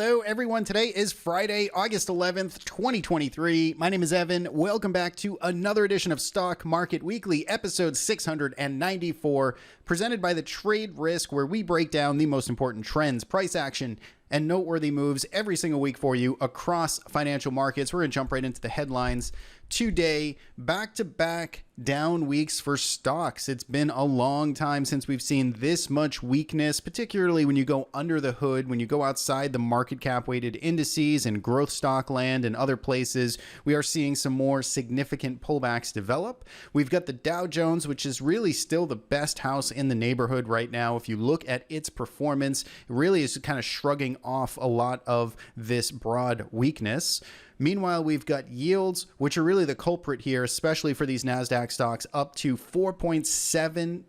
Hello, everyone. Today is Friday, August 11th, 2023. My name is Evan. Welcome back to another edition of Stock Market Weekly, episode 694, presented by the Trade Risk, where we break down the most important trends, price action, and noteworthy moves every single week for you across financial markets. We're going to jump right into the headlines today. Back-to-back down weeks for stocks. It's been a long time since we've seen this much weakness, particularly when you go under the hood, when you go outside the market cap weighted indices and growth stock land and other places. We are seeing some more significant pullbacks develop. We've got the Dow Jones, which is really still the best house in the neighborhood right now. If you look at its performance, it really is kind of shrugging off a lot of this broad weakness. Meanwhile, we've got yields, which are really the culprit here, especially for these Nasdaq stocks, up to 4.17,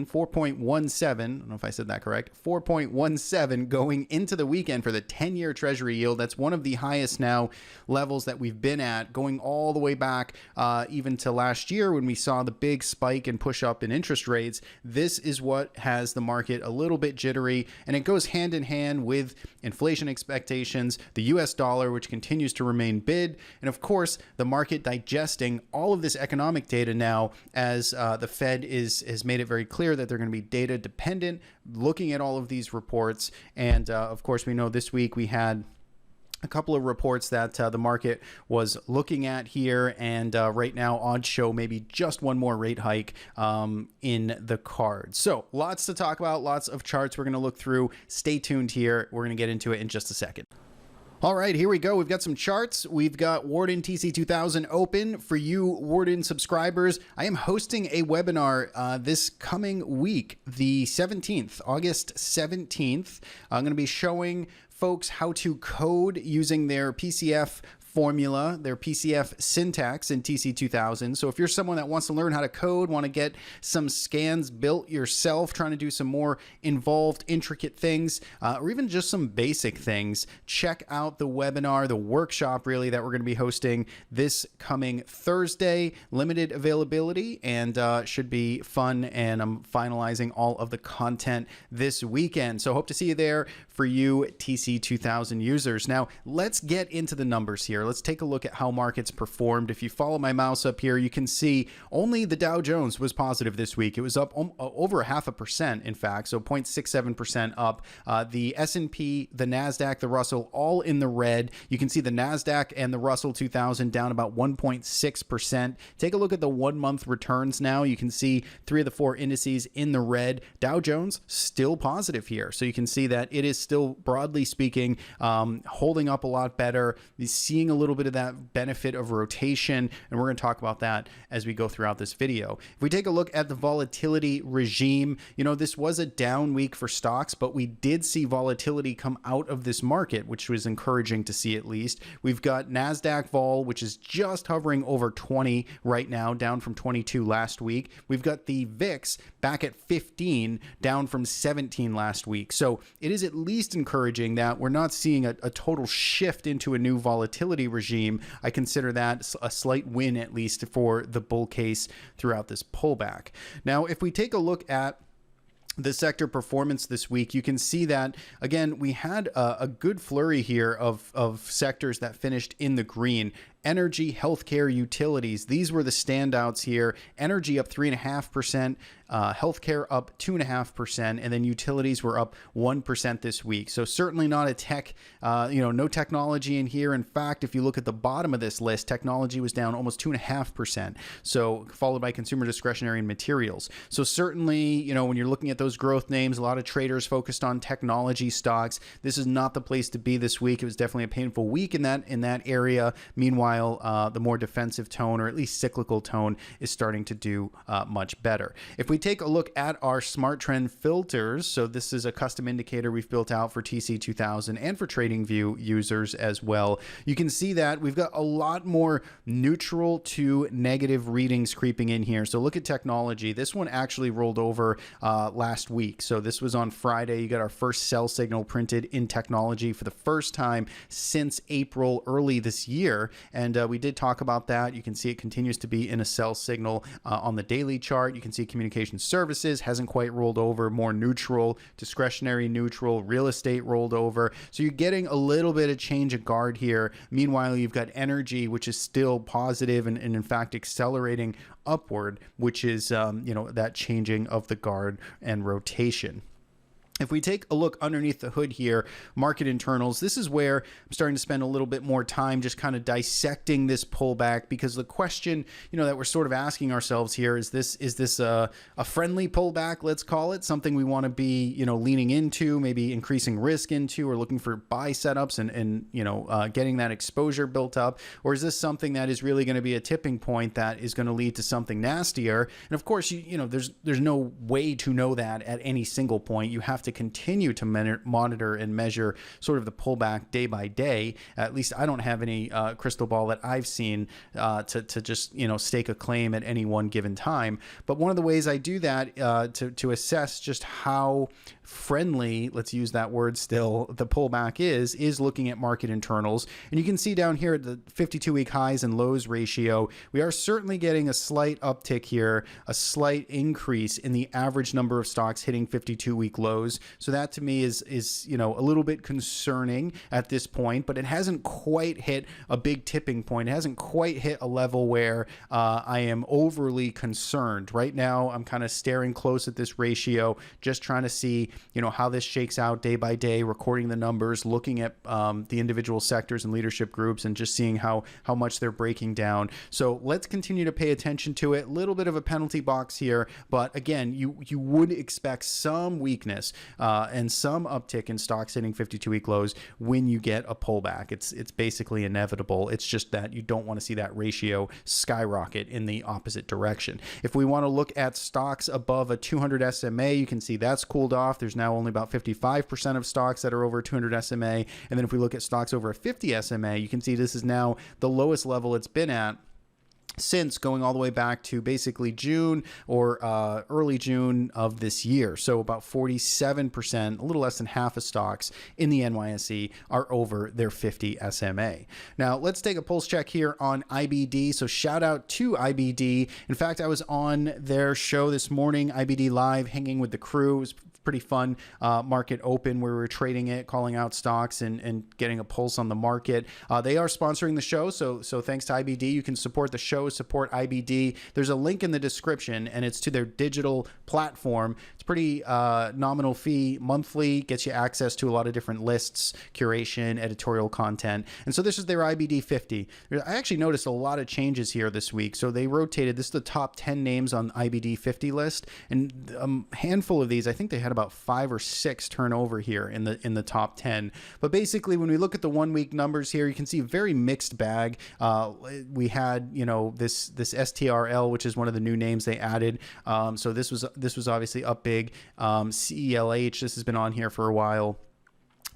4.17, I don't know if I said that correct, 4.17 going into the weekend for the 10-year treasury yield. That's one of the highest now levels that we've been at, going all the way back even to last year when we saw the big spike and push up in interest rates. This is what has the market a little bit jittery, and it goes hand in hand with inflation expectations, the US dollar, which continues to remain bid, and of course, the market digesting all of this economic data now as the Fed has made it very clear that they're going to be data dependent, looking at all of these reports. And of course, we know this week we had a couple of reports that the market was looking at here, and right now odds show maybe just one more rate hike in the cards. So lots to talk about, lots of charts we're going to look through. Stay tuned here. We're going to get into it in just a second. All right, here we go. We've got some charts. We've got Warden TC2000 open for you Warden subscribers. I am hosting a webinar this coming week, the 17th, August 17th. I'm going to be showing folks how to code using their PCF formula, their PCF syntax in TC2000. So if you're someone that wants to learn how to code, want to get some scans built yourself, trying to do some more involved, intricate things, or even just some basic things, check out the webinar, the workshop really that we're going to be hosting this coming Thursday. Limited availability and should be fun, and I'm finalizing all of the content this weekend. So hope to see you there for you TC2000 users. Now let's get into the numbers here. Let's take a look at how markets performed. If you follow my mouse up here, you can see only the Dow Jones was positive this week. It was up over 0.5%, in fact, so 0.67% up. The S&P, the Nasdaq, the Russell, all in the red. You can see the Nasdaq and the Russell 2000 down about 1.6%. Take a look at the 1 month returns now. You can see 3 of the 4 indices in the red. Dow Jones still positive here. So you can see that it is still, broadly speaking, holding up a lot better. Seeing a little bit of that benefit of rotation, and we're going to talk about that as we go throughout this video. If we take a look at the volatility regime, you know, this was a down week for stocks, but we did see volatility come out of this market, which was encouraging to see at least. We've got Nasdaq vol, which is just hovering over 20 right now, down from 22 last week. We've got the VIX back at 15, down from 17 last week. So it is at least encouraging that we're not seeing a total shift into a new volatility regime. I consider that a slight win, at least for the bull case throughout this pullback. Now, if we take a look at the sector performance this week, you can see that, again, we had a good flurry here of sectors that finished in the green. Energy, healthcare, utilities, these were the standouts here. Energy up 3.5%, healthcare up 2.5%, and then utilities were up 1% this week. So certainly not a tech, no technology in here. In fact, if you look at the bottom of this list, technology was down almost 2.5%. So followed by consumer discretionary and materials. So certainly, when you're looking at those growth names, a lot of traders focused on technology stocks. This is not the place to be this week. It was definitely a painful week in that area. Meanwhile, the more defensive tone, or at least cyclical tone, is starting to do much better. If we take a look at our smart trend filters, so this is a custom indicator we've built out for TC2000 and for TradingView users as well, you can see that we've got a lot more neutral to negative readings creeping in here. So look at technology. This one actually rolled over last week. So this was on Friday. You got our first sell signal printed in technology for the first time since April early this year. and we did talk about that. You can see it continues to be in a sell signal on the daily chart. You can see communication services hasn't quite rolled over, more neutral, discretionary neutral, real estate rolled over. So you're getting a little bit of change of guard here. Meanwhile, you've got energy, which is still positive and in fact accelerating upward, which is that changing of the guard and rotation. If we take a look underneath the hood here, market internals, this is where I'm starting to spend a little bit more time just kind of dissecting this pullback, because the question, that we're sort of asking ourselves here is this a friendly pullback, let's call it, something we want to be, leaning into, maybe increasing risk into, or looking for buy setups and getting that exposure built up? Or is this something that is really going to be a tipping point that is going to lead to something nastier? And of course, there's no way to know that at any single point. You have to continue to monitor and measure sort of the pullback day by day. At least I don't have any crystal ball that I've seen to just stake a claim at any one given time. But one of the ways I do that to assess just how friendly, let's use that word still, the pullback is looking at market internals. And you can see down here at the 52-week highs and lows ratio, we are certainly getting a slight uptick here, a slight increase in the average number of stocks hitting 52-week lows. So that to me is a little bit concerning at this point, but it hasn't quite hit a big tipping point. It hasn't quite hit a level where I am overly concerned. Right now, I'm kind of staring close at this ratio, just trying to see how this shakes out day by day, recording the numbers, looking at the individual sectors and leadership groups, and just seeing how much they're breaking down. So let's continue to pay attention to it. A little bit of a penalty box here, but again, you would expect some weakness and some uptick in stocks hitting 52-week lows when you get a pullback. It's basically inevitable. It's just that you don't want to see that ratio skyrocket in the opposite direction. If we want to look at stocks above a 200 SMA, you can see that's cooled off. There's now only about 55% of stocks that are over 200 SMA. And then if we look at stocks over a 50 SMA, you can see this is now the lowest level it's been at since going all the way back to basically June or early June of this year. So about 47%, a little less than half of stocks in the NYSE are over their 50 SMA. Now let's take a pulse check here on IBD. So shout out to IBD. In fact, I was on their show this morning, IBD Live, hanging with the crew. It was pretty fun market open where we were trading it, calling out stocks and getting a pulse on the market. They are sponsoring the show, so thanks to IBD. You can support the show, support IBD. There's a link in the description, and it's to their digital platform. It's pretty nominal fee monthly, gets you access to a lot of different lists, curation, editorial content. And so this is their IBD 50. I actually noticed a lot of changes here this week. So they rotated, this is the top 10 names on IBD 50 list, and a handful of these, I think they had about 5 or 6 turnover here in the top 10. But basically, when we look at the 1 week numbers here, you can see a very mixed bag. We had this STRL, which is one of the new names they added. So this was obviously up big. CELH, this has been on here for a while.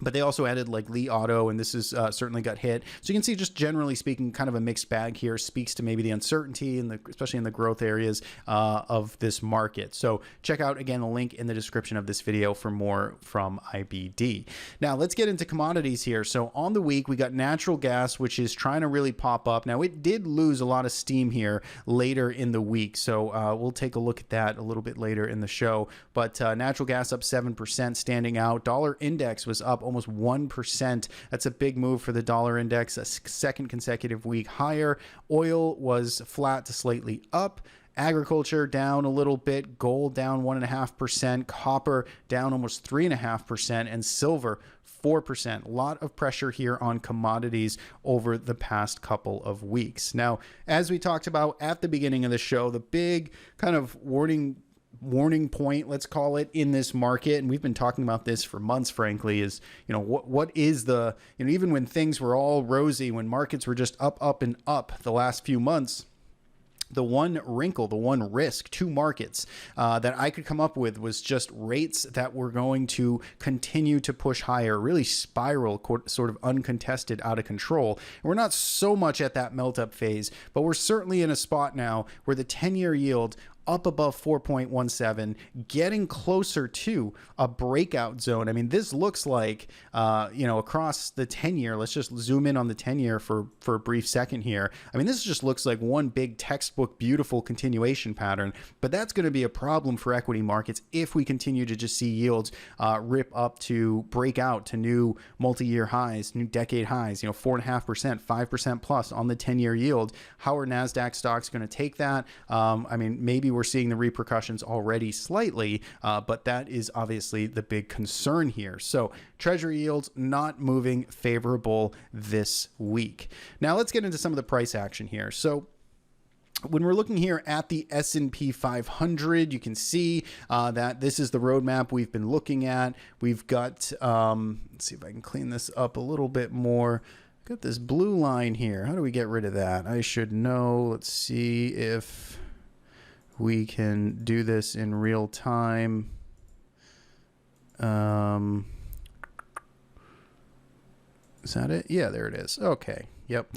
But they also added like Lee Auto, and this is certainly got hit. So you can see, just generally speaking, kind of a mixed bag here. Speaks to maybe the uncertainty and especially in the growth areas of this market. So check out again the link in the description of this video for more from IBD. Now let's get into commodities here. So on the week we got natural gas, which is trying to really pop up. Now it did lose a lot of steam here later in the week, so we'll take a look at that a little bit later in the show. But natural gas up 7%, standing out. Dollar index was up almost 1%. That's a big move for the dollar index, a second consecutive week higher. Oil was flat to slightly up. Agriculture down a little bit. Gold down 1.5%. Copper down almost 3.5%. And silver 4%. A lot of pressure here on commodities over the past couple of weeks. Now, as we talked about at the beginning of the show, the big kind of warning point, let's call it, in this market, and we've been talking about this for months, frankly, is what is the, even when things were all rosy, when markets were just up and up the last few months, the one wrinkle, the one risk to markets that I could come up with was just rates that were going to continue to push higher, really spiral, sort of uncontested, out of control. And we're not so much at that melt up phase, but we're certainly in a spot now where the 10-year yield up above 4.17, getting closer to a breakout zone. I mean, this looks like, across the 10-year, let's just zoom in on the 10-year for a brief second here. I mean, this just looks like one big textbook, beautiful continuation pattern, but that's going to be a problem for equity markets if we continue to just see yields rip up to break out to new multi-year highs, new decade highs, 4.5%, 5% plus on the 10-year yield. How are NASDAQ stocks going to take that? I mean, maybe we're seeing the repercussions already slightly, but that is obviously the big concern here. So treasury yields not moving favorable this week. Now let's get into some of the price action here. So when we're looking here at the S&P 500, you can see that this is the roadmap we've been looking at. We've got, let's see if I can clean this up a little bit more. Got this blue line here. How do we get rid of that? I should know. Let's see if we can do this in real time. Is that it? Yeah, there it is. Okay. Yep.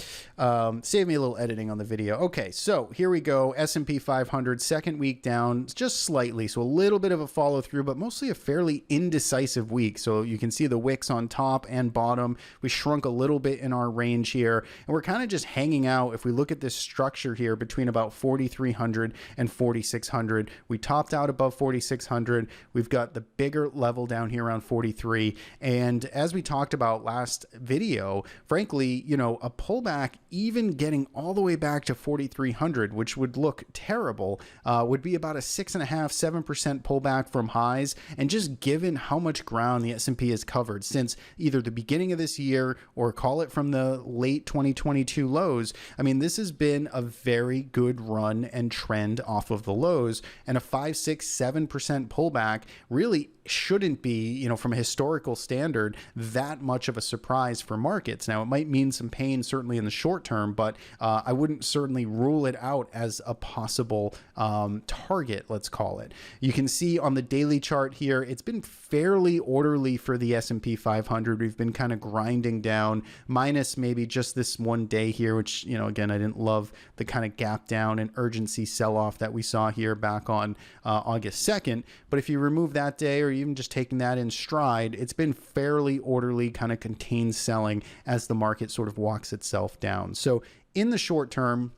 Save me a little editing on the video. Okay, so here we go. S&P 500, second week down, just slightly. So a little bit of a follow through, but mostly a fairly indecisive week. So you can see the wicks on top and bottom. We shrunk a little bit in our range here, and we're kind of just hanging out. If we look at this structure here between about 4,300 and 4,600, we topped out above 4,600. We've got the bigger level down here around 43. And as we talked about last video, frankly, a pullback, even getting all the way back to 4,300, which would look terrible, would be about a 6.5–7% pullback from highs. And just given how much ground the S&P has covered since either the beginning of this year or call it from the late 2022 lows, I mean, this has been a very good run and trend off of the lows, and a 5–6–7% pullback really shouldn't be, from a historical standard, that much of a surprise for markets. Now, it might mean some pain certainly in the short term, but I wouldn't certainly rule it out as a possible target, let's call it. You can see on the daily chart here, it's been fairly orderly for the S&P 500. We've been kind of grinding down, minus maybe just this one day here, which, again, I didn't love the kind of gap down and urgency sell-off that we saw here back on August 2nd. But if you remove that day, or even just taking that in stride, it's been fairly orderly, kind of contained selling as the market sort of walks itself down. So in the short term,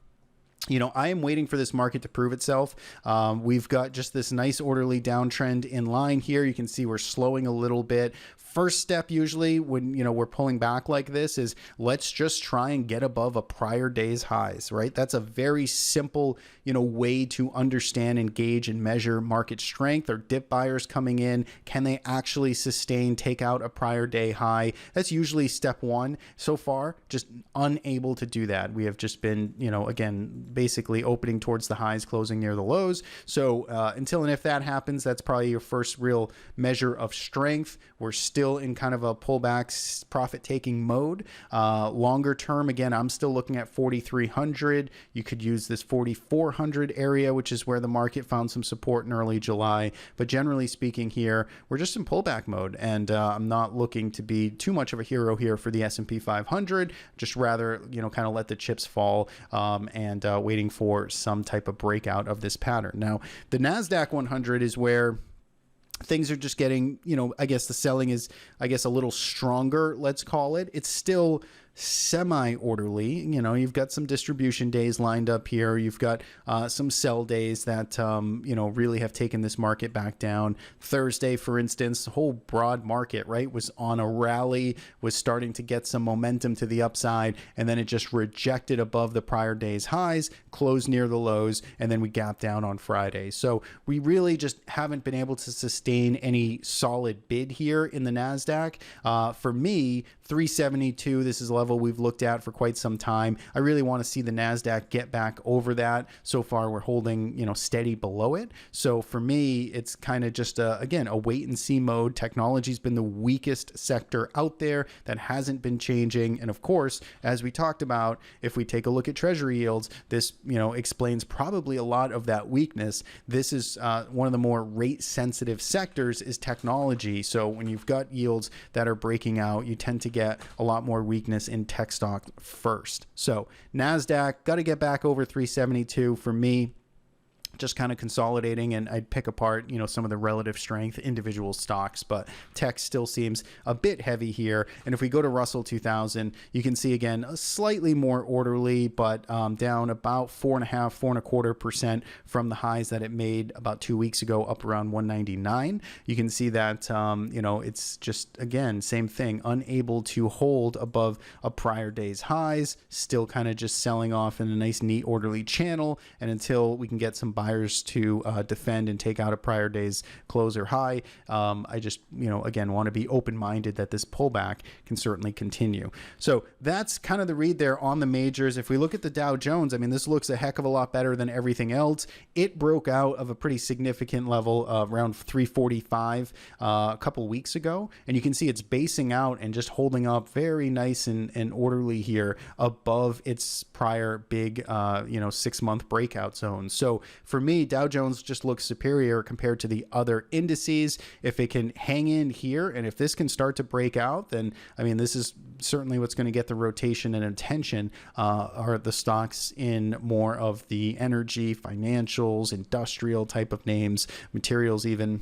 I am waiting for this market to prove itself. We've got just this nice orderly downtrend in line here. You can see we're slowing a little bit. First step usually when we're pulling back like this is let's just try and get above a prior day's highs, right? That's a very simple way to understand, engage, and measure market strength. Are dip buyers coming in? Can they actually sustain, take out a prior day high? That's usually step one. So far, just unable to do that. We have just been, again, basically opening towards the highs, closing near the lows. So until and if that happens, that's probably your first real measure of strength. We're still in kind of a pullback, profit-taking mode. Longer term, again, I'm still looking at 4,300. You could use this 4,400 area, which is where the market found some support in early July. But generally speaking here, we're just in pullback mode, and I'm not looking to be too much of a hero here for the S&P 500, just rather, kind of let the chips fall and waiting for some type of breakout of this pattern. Now, the Nasdaq 100 is where things are just getting, I guess the selling is, a little stronger, let's call it. It's still semi-orderly. You've got some distribution days lined up here. You've got some sell days that, really have taken this market back down. Thursday, for instance, the whole broad market, right, was on a rally, was starting to get some momentum to the upside, and then it just rejected above the prior day's highs, closed near the lows, and then we gapped down on Friday. So we really just haven't been able to sustain any solid bid here in the Nasdaq. For me, 372, this is a level we've looked at for quite some time. I really want to see the Nasdaq get back over that. So far, we're holding, steady below it. So for me, it's kind of just again, a wait and see mode. Technology's been the weakest sector out there that hasn't been changing. And of course, as we talked about, if we take a look at treasury yields, this, explains probably a lot of that weakness. This is one of the more rate sensitive sectors is technology. So when you've got yields that are breaking out, you tend to get a lot more weakness in tech stock first. So Nasdaq got to get back over 372 for me. just kind of consolidating, and I'd pick apart, some of the relative strength individual stocks, but tech still seems a bit heavy here. And if we go to Russell 2000, you can see again a slightly more orderly, but down about 4.25% from the highs that it made about 2 weeks ago, up around 199. You can see that it's just again same thing, unable to hold above a prior day's highs, still kind of just selling off in a nice neat orderly channel. And until we can get some buyers to defend and take out a prior day's close or high, I just again want to be open-minded that this pullback can certainly continue. So that's kind of the read there on the majors. If we look at the Dow Jones, I mean, this looks a heck of a lot better than everything else. It broke out of a pretty significant level around 345 a couple weeks ago, and you can see it's basing out and just holding up very nice and orderly here above its prior big 6-month breakout zone. So for me, Dow Jones just looks superior compared to the other indices. If it can hang in here, and if this can start to break out, then I mean, this is certainly what's going to get the rotation and attention, are the stocks in more of the energy, financials, industrial type of names, materials even,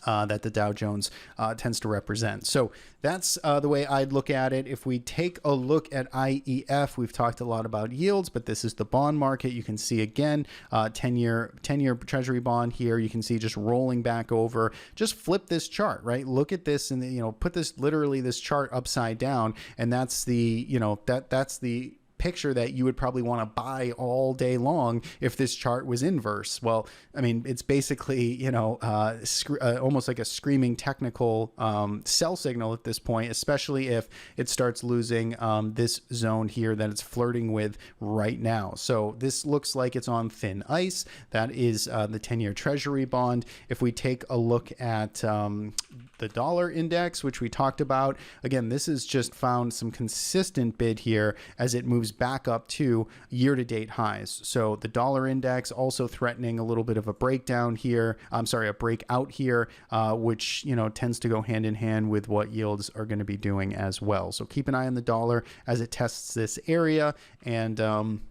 that the Dow Jones tends to represent. So that's the way I'd look at it. If we take a look at IEF, we've talked a lot about yields, but this is the bond market. You can see again, 10-year treasury bond here. You can see just rolling back over. Just flip this chart, right? Look at this and put this this chart upside down, and that's the that's the picture that you would probably want to buy all day long if this chart was inverse. Well, I mean, it's basically, almost like a screaming technical sell signal at this point, especially if it starts losing this zone here that it's flirting with right now. So this looks like it's on thin ice. That is the 10-year treasury bond. If we take a look at the dollar index, which we talked about, again, this has just found some consistent bid here as it moves back up to year-to-date highs. So the dollar index also threatening a little bit of a breakdown here. I'm sorry, a breakout here, which tends to go hand in hand with what yields are going to be doing as well. So keep an eye on the dollar as it tests this area, and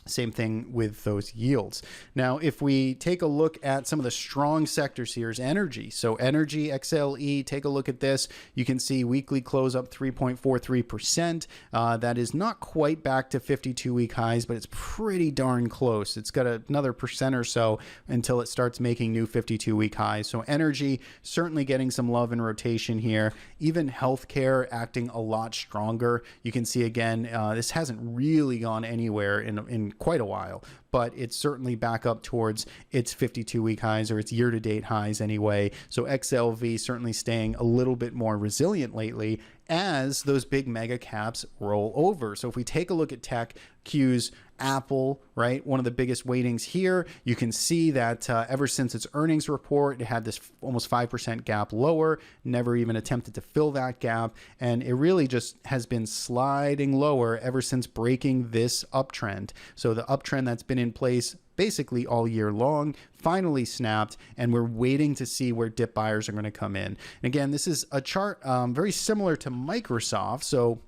same thing with those yields. Now, if we take a look at some of the strong sectors here is energy. So energy, XLE, take a look at this. You can see weekly close up 3.43%. That is not quite back to 52-week highs, but it's pretty darn close. It's got another percent or so until it starts making new 52-week highs. So energy certainly getting some love and rotation here. Even healthcare acting a lot stronger. You can see again, this hasn't really gone anywhere in quite a while, but it's certainly back up towards its 52-week highs, or its year-to-date highs anyway. So XLV certainly staying a little bit more resilient lately as those big mega caps roll over. So if we take a look at tech, Q's, Apple, right? One of the biggest weightings here. You can see that ever since its earnings report, it had this almost 5% gap lower, never even attempted to fill that gap. And it really just has been sliding lower ever since breaking this uptrend. So the uptrend that's been in place basically all year long finally snapped, and we're waiting to see where dip buyers are going to come in. And again, this is a chart very similar to Microsoft. So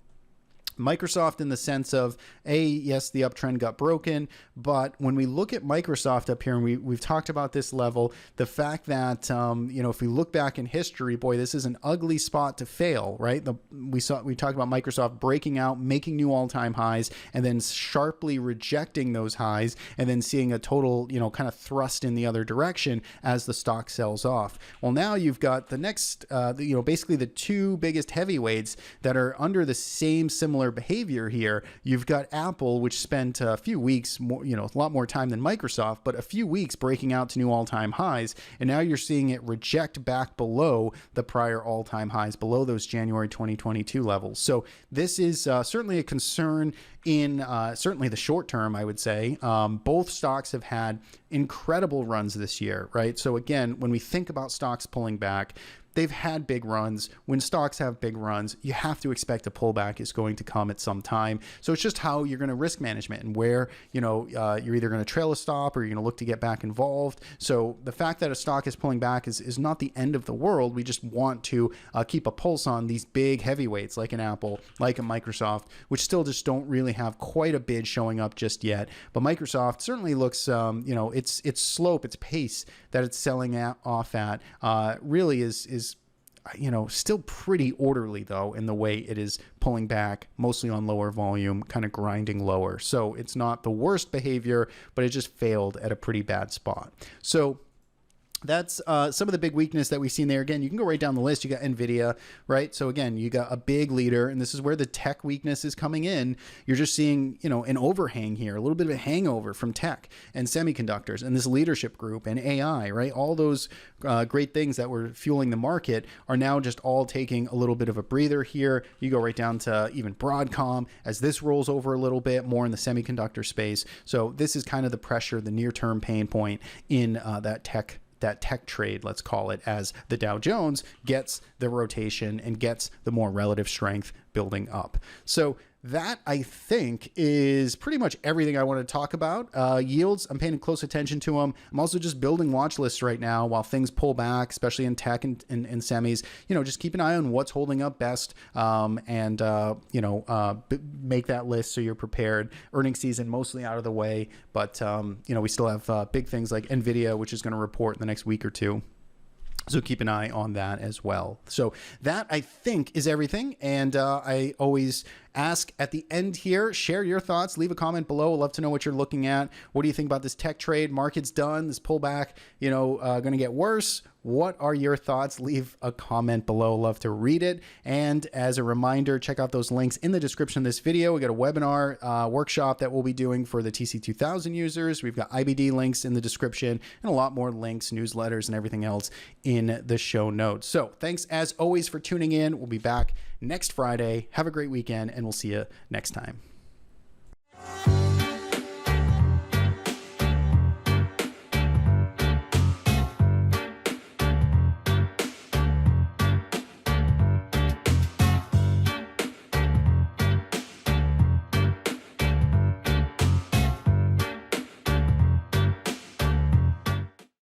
Microsoft in the sense of, yes, the uptrend got broken, but when we look at Microsoft up here, and we've talked about this level, the fact that, if we look back in history, boy, this is an ugly spot to fail, right? We talked about Microsoft breaking out, making new all-time highs, and then sharply rejecting those highs, and then seeing a total, kind of thrust in the other direction as the stock sells off. Well, now you've got the next, basically the two biggest heavyweights that are under the same similar behavior here. You've got Apple, which spent a few weeks more, a lot more time than Microsoft, but a few weeks breaking out to new all-time highs, and now you're seeing it reject back below the prior all-time highs, below those January 2022 levels. So this is certainly a concern in certainly the short term, I would say. Both stocks have had incredible runs this year, right? So again, when we think about stocks pulling back, they've had big runs. When stocks have big runs, you have to expect a pullback is going to come at some time. So it's just how you're going to risk management, and where, you're either going to trail a stop or you're going to look to get back involved. So the fact that a stock is pulling back is not the end of the world. We just want to keep a pulse on these big heavyweights like an Apple, like a Microsoft, which still just don't really have quite a bid showing up just yet, but Microsoft certainly looks, its slope, its pace that it's selling off at really is still pretty orderly, though, in the way it is pulling back, mostly on lower volume, kind of grinding lower. So it's not the worst behavior, but it just failed at a pretty bad spot. So that's some of the big weakness that we've seen there. Again, you can go right down the list. You got NVIDIA, right? So again, you got a big leader, and this is where the tech weakness is coming in. You're just seeing, an overhang here, a little bit of a hangover from tech and semiconductors and this leadership group and AI, right? All those great things that were fueling the market are now just all taking a little bit of a breather here. You go right down to even Broadcom as this rolls over a little bit more in the semiconductor space. So this is kind of the pressure, the near-term pain point in that tech trade, let's call it, as the Dow Jones gets the rotation and gets the more relative strength building up. So that, I think, is pretty much everything I want to talk about. Yields, I'm paying close attention to them. I'm also just building watch lists right now while things pull back, especially in tech and semis. Just keep an eye on what's holding up best, and make that list so you're prepared. Earnings season mostly out of the way, but we still have big things like NVIDIA, which is going to report in the next week or two. So keep an eye on that as well. So that, I think, is everything. And I always ask at the end here, share your thoughts, leave a comment below. I'd love to know what you're looking at. What do you think about this tech trade? Market's done, this pullback, going to get worse. What are your thoughts? Leave a comment below. Love to read it. And as a reminder, check out those links in the description of this video. We got a webinar workshop that we'll be doing for the TC2000 users. We've got IBD links in the description and a lot more links, newsletters, and everything else in the show notes. So thanks as always for tuning in. We'll be back next Friday. Have a great weekend, and we'll see you next time.